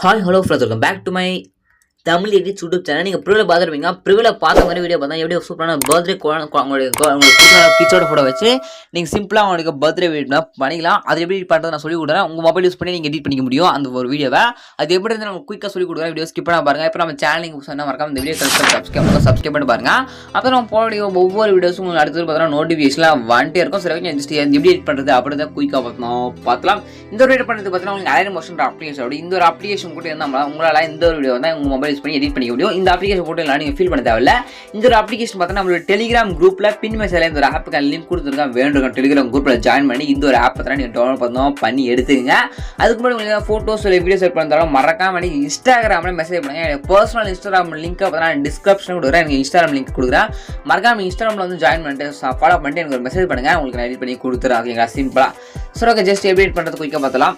Hi, hello friends, welcome back to my Tamil edit YouTube channel. நீங்கள் ப்ரிவில் பார்த்துருப்பீங்க. ப்ரிவில் பார்த்த மாதிரி வீடியோ பார்த்தா எப்படி சூப்பரான பர்த்டே உங்களுக்கு கிட்ஸோட ஃபோட்டோ வச்சு நீங்கள் சிம்பிளாக உங்களுக்கு பர்த்டே வீடியோ பண்ணிக்கலாம். அது எப்படி பண்ணுறது நான் சொல்லி கொடுக்குறேன். உங்கள் மொபைல் யூஸ் பண்ணி நீங்கள் எடிட் பண்ணிக்க முடியும் அந்த ஒரு வீடியோவை. அது எப்படி இருந்தால் நம்ம குயிக்காக சொல்லி கொடுக்குறேன். வீடியோ ஸ்கிப் பண்ண பாருங்கள். இப்போ நம்ம சேனல் நீங்கள் சொன்னால் மறக்காம இந்த வீடியோ சப்ஸ்கிரைப் பண்ணி பாருங்கள். அப்புறம் நம்ம போட ஒவ்வொரு வீடியோஸும் உங்களுக்கு அடுத்தது பார்த்தீங்கன்னா நோட்டிஃபிகேஷன்லாம் வந்துட்டே இருக்கும். சரி, ஜஸ்ட் எப்படி எடிட் பண்ணுறது அப்படி தான் குயிக்காக பார்க்கலாம். இந்த ஒரு வீடியோ பண்ணுறது பார்த்தீங்கன்னா உங்களுக்கு Alight Motion அப்ளிகேஷன் அப்படி இந்த ஒரு அப்ளிகேஷன் கூட இருந்தால் உங்களால் இந்த ஒரு வீடியோ தான் உங்கள் மொபைல் யூஸ் பண்ணி எடிட் பண்ணிக்க முடியும். இந்த அப்ளிகேஷன் போட்டு எல்லாம் நீங்கள் ஃபீல் பண்ண தேவையில்ல. இந்த ஒரு அப்ளிகேஷன் பார்த்தா நம்மளோட டெலிகிராம் குரூப்பில் பின் மெசேஜில் இந்த ஒரு ஆப்புக்கு லிங்க் கொடுத்துருக்கேன். வேண்டும் டெலிகிராம் குரூப்பில் ஜாயின் பண்ணி இந்த ஒரு ஆப் பார்த்தா நீங்கள் டவுன்லோட் பண்ணி எடுத்துக்கங்க. அதுக்கு முன்னாடி உங்களுக்கு ஃபோட்டோஸ் இல்லை வீடியோஸ் செட் பண்ணாலும் மறக்காம நீங்கள் இன்ஸ்டாகிராமில் மெசேஜ் பண்ணுங்க. எனக்கு பர்சனல் இன்ஸ்டாகிராம் லிங்க்கை பார்த்தா டிஸ்கிரிப்ஷன் கொடுக்குறேன். எனக்கு இன்ஸ்டாகிராம் லிங்க் கொடுக்குறேன். மறக்காம இன்ஸ்டாகிராமில் வந்து ஜாயின் பண்ணிட்டு ஃபாலோ பண்ணிட்டு எனக்கு ஒரு மெசேஜ் பண்ணுங்கள். உங்களுக்கு நான் எடிட் பண்ணி கொடுத்துறேன். ஓகேங்களா, சிம்பிளாக. ஸோ ஓகே, ஜஸ்ட் எப்படி எடிட் பண்ணுறது குயிக்காக பார்த்தலாம்.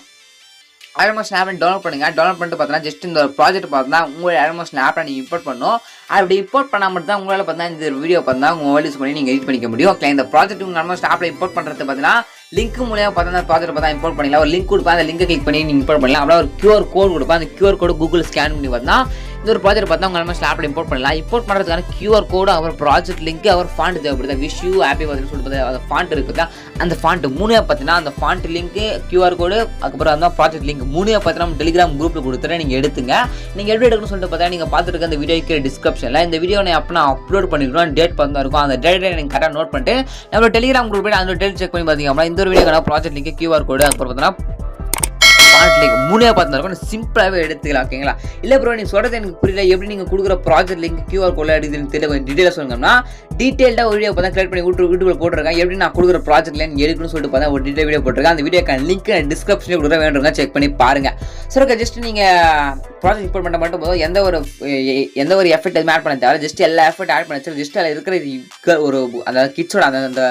Alight Motion ஆப் டவுன்லோட் பண்ணுங்க. டவுன்லோட் பண்ணிட்டு பார்த்தீங்கன்னா ஜஸ்ட் இந்த ஒரு ப்ராஜெக்ட் பார்த்தா உங்கள் Alight Motion ஆப்பை நீங்கள் இம்போர்ட் பண்ணணும். அப்படி இம்போர்ட் பண்ணால் மட்டும் தான் உங்களால் பார்த்தா இந்த வீடியோ பார்த்தா உங்கள் மொபைல் யூஸ் பண்ணி நீங்கள் எடிட் பண்ணிக்க முடியும். ஓகே, இந்த ப்ராஜெக்ட் உங்கள் Alight Motion ஆப்பில் இம்போர்ட் பண்ணுறது பார்த்தீங்கன்னா லிங்க் மூலியமாக பார்த்தா அந்த ப்ராஜெக்ட் பார்த்தா இம்போர்ட் பண்ணிக்கலாம். ஒரு லிங்க் கொடுப்பேன், அந்த லிங்கை கிளிக் பண்ணி நீங்கள் இம்போர்ட் பண்ணலாம். அப்படியே ஒரு QR கோட் கொடுப்பேன். அந்த QR கோடு கூகுள் ஸ்கேன் பண்ணி பார்த்தா இந்த ஒரு ப்ராஜெக்ட் பார்த்தா உங்கள் Alight Motion ஆப்பில் இம்போர்ட் பண்ணலாம். இம்போர்ட் பண்ணுறதுக்கான QR கோடு, அவர் ப்ராஜெக்ட் லிங்க், அவர் ஃபாண்ட் தேவைப்படுது. விஷ் யூ ஹாப்பி பர்த்டே சொல்லிட்டு அந்த ஃபாண்ட் இருக்குதா, அந்த ஃபாண்ட் மூணே பார்த்தீங்கன்னா அந்த ஃபாண்ட் லிங்க், QR கோடு, அதுக்கப்புறம் அந்த ப்ராஜெக்ட் லிங்க் மூணே பார்த்தீங்கன்னா நம்ம டெலிகிராம் குரூப்பில் கொடுத்துட்டு நீங்கள் எடுத்துங்க. நீங்கள் எப்படி எடுக்கணும்னு சொல்லிட்டு பார்த்தா நீங்கள் பார்த்துருக்க அந்த வீடியோக்கு டிஸ்கிரிப்ஷனில் இந்த வீடியோ அப்போ நான் அப்லோட் பண்ணிருக்கோம். டேட் பார்த்தா இருக்கும். அந்த டேட்டை நீங்கள் கரெக்டாக நோட் பண்ணிட்டு நம்ம டெலிகிராம் குரூப்பில் அந்த டேட் செக் பண்ணி பார்த்தீங்கன்னா இந்த ஒரு வீடியோக்கான ப்ராஜெக்ட் லிங்க், QR கோடு, அதுக்கப்புறம் பார்த்தீங்கன்னா ஃபாண்ட் லிங்க் மூணே பார்த்துருக்கோம். சிம்பிளாகவே எடுத்துக்கலாம். ஓகேங்களா? இல்லை ப்ரோ நீங்கள் சொல்கிறது எனக்கு புரியல, எப்படி நீங்கள் கொடுக்குற ப்ராஜெக்ட் லிங்க் QR கோடில் எடுத்துன்னு தெரியல, கொஞ்சம் டீட்டெயிலாக சொல்லுங்கன்னா டீட்டெயில்டாக ஒரு வீடியோ பார்த்தா கிரியேட் பண்ணி யூடியூப்ல போட்டிருக்கேன். எப்படி நான் கொடுக்குற ப்ராஜெக்ட் லிங்க் எடுக்கணும்னு சொல்லிட்டு பார்த்தா ஒரு டீட்டெயில் வீடியோ போட்டிருக்கேன். அந்த வீடியோக்கான லிங்க் டிஸ்கிரிப்ஷனில் கொடுக்குற வேண்டுங்க, செக் பண்ணி பாருங்கள். சரி, ஓகே, ஜஸ்ட் நீங்கள் ப்ராஜெக்ட் இம்போர்ட் பண்ண மட்டும் போதும். எந்த ஒரு எஃபெக்ட் எதுவும் ஆட் பண்ண தேவை. ஜஸ்ட் எல்லா எஃபெக்ட் ஆட் பண்ண வச்சு ஜஸ்ட் அதில் இருக்கிற ஒரு அந்த கிட்ஸோட அந்த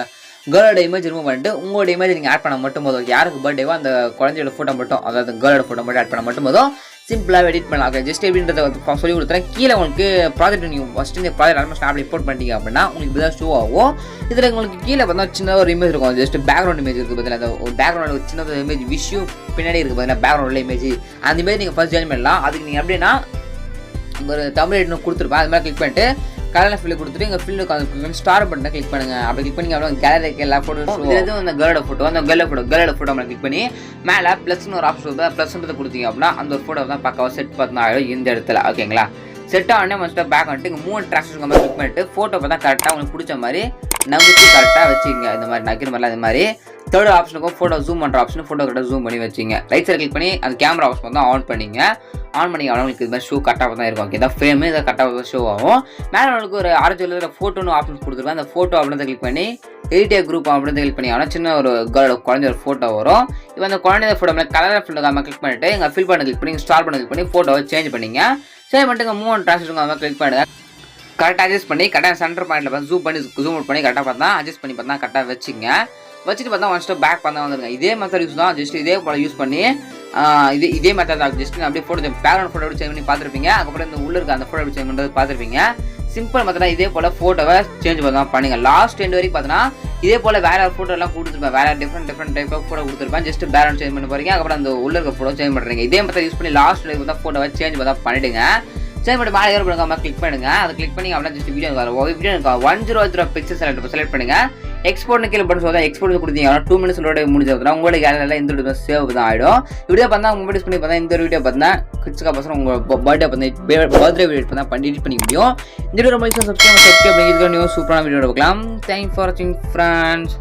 கேர்ளோட இமேஜ் ரிமூவ் பண்ணிட்டு உங்களோட இமேஜ் நீங்கள் ஆட் பண்ண மட்டும் போதும். யாருக்கு பர்த்டேவோ அந்த குழந்தையோட ஃபோட்டோ மட்டும், அதாவது கேர்ளோட ஃபோட்டோ மட்டும் ஆட் பண்ண மட்டும் போதும். சிம்பிளாக எடிட் பண்ணலாம். ஓகே, ஜஸ்ட் எப்படின்றத சொல்லி கொடுத்துறேன். கீழே உங்களுக்கு ப்ராஜெக்ட் நீங்கள் ஃபஸ்ட்டு இந்த ப்ராஜெக்ட் Alight Motion ஆப்பில் இம்போர்ட் பண்ணிட்டீங்க அப்படின்னா உங்களுக்கு இப்படி தான் ஷோ ஆகும். இதில் உங்களுக்கு கீழே பார்த்தா சின்ன ஒரு இமேஜ் இருக்கும். ஜஸ்ட் பேக்ரவுண்ட் இமேஜ் இருக்குது பார்த்தீங்கன்னா, அந்த ஒரு பேக்ரவுண்ட் ஒரு சின்ன இமேஜ் விஷ் பின்னாடி இருக்குது பார்த்தீங்கன்னா பேக்ரவுண்டில் இமேஜ். அந்த இமேஜ் நீங்கள் ஃபஸ்ட் ஜாயின் பண்ணலாம். அதுக்கு நீங்கள் எப்படின்னா ஒரு தமிழ் எடிட் கொடுத்துருப்பேன். அது மாதிரி கிளிக் பண்ணிட்டு கலரில் ஃபில் கொடுத்துட்டு எங்கள் ஃபில்லுக்கு ஸ்டார் பட்டனை கிளிக் பண்ணுங்கள். அப்படி கிளிக் பண்ணி அவ்வளோ கேலரிக்கு எல்லா ஃபோட்டோ எதுவும் அந்த கேர்ளோட ஃபோட்டோ, அந்த கேர்ளோட ஃபோட்டோ மேலே கிளிக் பண்ணி மேலே ப்ளஸ்னு ஒரு ஆப்ஷன் இருக்குது. ப்ளஸ்ன்றதை கொடுத்தீங்க அப்படின்னா அந்த ஒரு ஃபோட்டோ தான் பக்காவாக செட் பார்த்தா ஆகிடும் இந்த இடத்துல. ஓகேங்களா? செட் ஆனே மஸ்ட்டாக பேக் வந்துட்டு இங்கே 3 ட்ரான்ஸ்ஃபர் மாதிரி கிளிக் பண்ணிட்டு ஃபோட்டோ பார்த்தா கரெக்டாக உங்களுக்கு பிடிச்ச மாதிரி நம்பிக்கை கரெக்டாக வச்சுங்க. இந்த மாதிரி நக்கிற மாதிரிலாம் இந்த மாதிரி தேர்ட் ஆப்ஷனுக்கும் ஃபோட்டோ ஜூம் பண்ணுற ஆப்ஷன் ஃபோட்டோ கரெக்டாக ஜூம் பண்ணி வச்சிங்க. ரைட் சைடு கிளிக் பண்ணி அந்த கேமரா ஆப்ஷன் தான் ஆன் பண்ணிங்க. ஆன் பண்ணி அவங்களுக்கு இது மாதிரி ஷோ கரெக்டாக தான் இருக்கும். ஓகே, இதான் ஃப்ரேமு இதை கரெக்டாக ஷோ ஆகும். மேலே உங்களுக்கு ஒரு ஆரஞ்சு ஃபோட்டோன்னு ஆப்ஷன் கொடுத்துருக்கேன். அந்த ஃபோட்டோ அப்படின்றத கிளிக் பண்ணி எடிட்டர் குரூப் அப்படின்னு கிளிக் பண்ணி ஆனால் சின்ன ஒரு கேர்ளோட குழந்தையோட ஃபோட்டோ வரும். இப்போ அந்த குழந்தைய ஃபோட்டோ மேலே கலர் ஃபில் கிளிக் பண்ணிட்டு எங்கள் ஃபில் பண்ண கிளிக் பண்ணி ஸ்டார் பண்ண கிளிக் பண்ணி ஃபோட்டோவை சேஞ்ச் பண்ணிங்க. சேஞ்ச் பண்ணிட்டு 3 ட்ரான்ஸ்ஃபர் கிளிக் பண்ணுங்கள். கரெக்டாக அட்ஜஸ்ட் பண்ணி கரெக்டாக சென்டர் பாயிண்டில் பார்த்து ஜூம் அவுட் பண்ணி கரெக்டாக பார்த்தா அட்ஜஸ்ட் பண்ணி பார்த்தா கரெக்டாக வச்சுட்டு பார்த்தா ஒன் ஸ்டெப் பேக் பார்த்தா வந்துருங்க. இதே மெத்தட் யூஸ் தான். ஜஸ்ட் இதே போல் யூஸ் பண்ணி இதே மெத்தட் தான். ஜஸ்ட் அப்படியே ஃபோட்டோ பேக்ரவுண்ட் ஃபோட்டோ எப்படி சேஞ்ச் பண்ணி பார்த்துருப்பீங்க. அதுக்கப்புறம் இந்த உள்ள இருக்க அந்த ஃபோட்டோ எப்படி சேஞ்ச் பண்ணுறது பார்த்துருப்பீங்க. சிம்பிள் மெத்தடாக இதே போல் ஃபோட்டோவை சேஞ்ச் பண்ண பண்ணுங்க. லாஸ்ட் எண்ட் வரைக்கும் பார்த்தீங்கன்னா இதே போல் வேறு ஃபோட்டோ எல்லாம் கொடுத்துருப்பேன். வேறு டிஃப்ரெண்ட் டைப் ஆஃப் ஃபோட்டோ கொடுத்துருப்பேன். ஜஸ்ட் பேக்ரவுண்ட் சேஞ்ச் பண்ணி போகிறீங்க. அதுக்கப்புறம் அந்த உள்ள இருக்க ஃபோட்டோ சேஞ்ச் பண்ணுறீங்க. இதே மெத்தட் யூஸ் பண்ணி லாஸ்ட் வரைக்கும் பார்த்தா ஃபோட்டோவை சேஞ்ச் பண்ணி பண்ணிவிடுங்க. சேஞ்ச் பண்ணி மேலே ஏற பண்ணுங்க. கிளிக் பண்ணுங்க. அதை கிளிக் பண்ணி அப்படின்னா ஜஸ்ட் வீடியோ 100 பிக்சர் செலக்ட் பண்ணுங்க. எக்ஸ்போர்ட்னு கீழே பண்ணி சொல்லுங்கள். எக்ஸ்போர்ட் கொடுத்தீங்க 2 மினிட்ஸ் முடிஞ்சு உங்களோட கேலரியில் இந்த வீடியோ சேவ் தான் ஆகிடும். வீடியோ பார்த்தா உங்கள் யூஸ் பண்ணி பார்த்தா இந்த வீடியோ பார்த்தா கிட்ஸுக்காக பசங்க உங்கள் பர்த்டே வீடியோ பண்ணி எடிட் பண்ணிக்க முடியும். இந்த வீடியோ ரொம்ப சப்ஸ்கிரைப் பண்ணிக்கிறதுக்கு நியூ சூப்பரான வீடியோ பார்க்கலாம். தேங்க்ஸ் ஃபார் வாட்சிங் ஃப்ரெண்ட்ஸ்.